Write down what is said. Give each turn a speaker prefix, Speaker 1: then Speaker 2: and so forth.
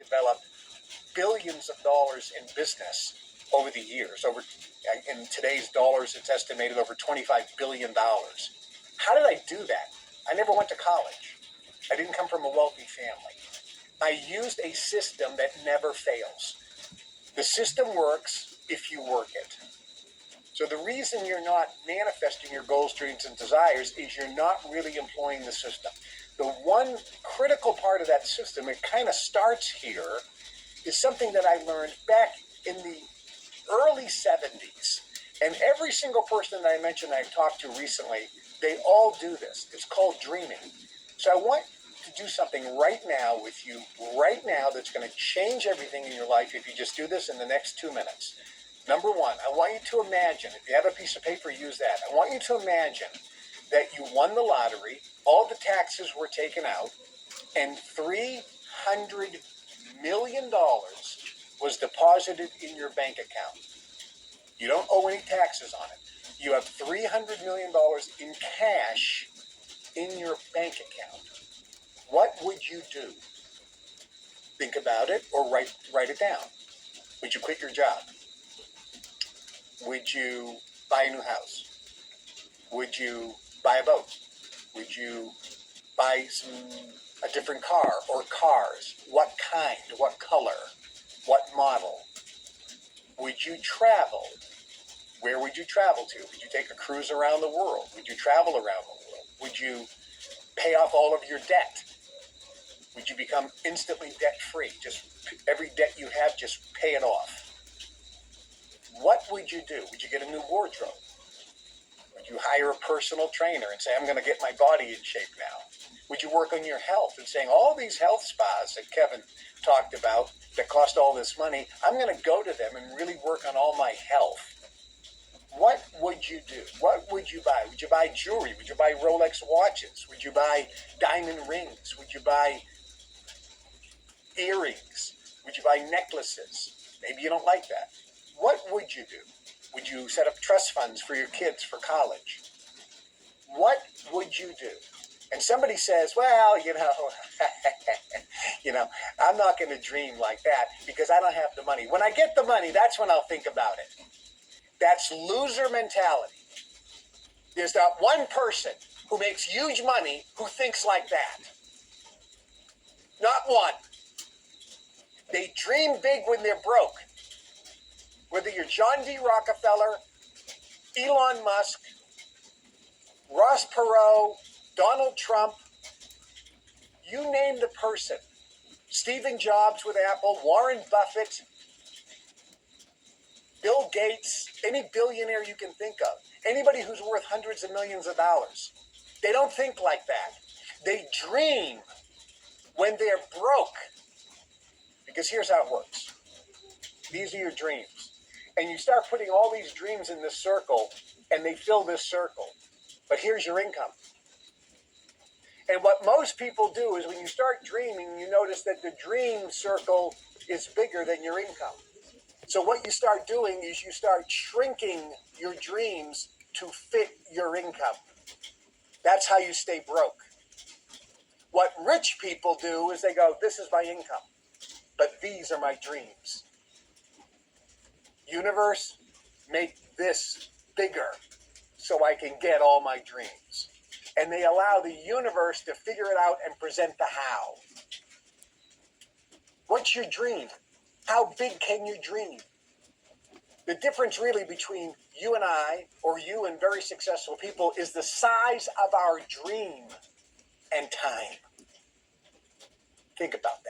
Speaker 1: developed billions of dollars in business over the years. In today's dollars, it's estimated over $25 billion. How did I do that? I never went to college. I didn't come from a wealthy family. I used a system that never fails. The system works if you work it. So the reason you're not manifesting your goals, dreams, and desires is you're not really employing the system. The one critical part of that system, it kind of starts here, is something that I learned back in the early 70s. And every single person that I mentioned I've talked to recently, they all do this. It's called dreaming. So I want to do something right now with you, right now, that's going to change everything in your life if you just do this in the next 2 minutes. Number one, I want you to imagine, if you have a piece of paper, use that. I want you to imagine that you won the lottery, all the taxes were taken out, and $300 million was deposited in your bank account. You don't owe any taxes on it. You have $300 million in cash in your bank account. What would you do? Think about it or write it down. Would you quit your job? Would you buy a new house? Would you buy a boat? Would you buy a different car or cars? What kind? What color? What model? Would you travel? Where would you travel to? Would you take a cruise around the world? Would you travel around the world? Would you pay off all of your debt? Would you become instantly debt-free? Just every debt you have, just pay it off. What would you do? Would you get a new wardrobe? Would you hire a personal trainer and say, I'm going to get my body in shape now? Would you work on your health and saying, all these health spas that Kevin talked about that cost all this money, I'm going to go to them and really work on all my health? What would you do? What would you buy? Would you buy jewelry? Would you buy Rolex watches? Would you buy diamond rings? Would you buy earrings? Would you buy necklaces? Maybe you don't like that. What would you do? Would you set up trust funds for your kids for college? What would you do? And somebody says, well, I'm not going to dream like that because I don't have the money. When I get the money, that's when I'll think about it. That's loser mentality. There's not one person who makes huge money who thinks like that. Not one. They dream big when they're broke. Whether you're John D. Rockefeller, Elon Musk, Ross Perot, Donald Trump, you name the person. Stephen Jobs with Apple, Warren Buffett, Bill Gates, any billionaire you can think of, anybody who's worth hundreds of millions of dollars. They don't think like that. They dream when they're broke. Because here's how it works. These are your dreams. And you start putting all these dreams in this circle, and they fill this circle. But here's your income. And what most people do is when you start dreaming, you notice that the dream circle is bigger than your income. So what you start doing is you start shrinking your dreams to fit your income. That's how you stay broke. What rich people do is they go, this is my income, but these are my dreams. Universe, make this bigger so I can get all my dreams. And they allow the universe to figure it out and present the how. What's your dream? How big can you dream? The difference really between you and I, or you and very successful people, is the size of our dream and time. Think about that.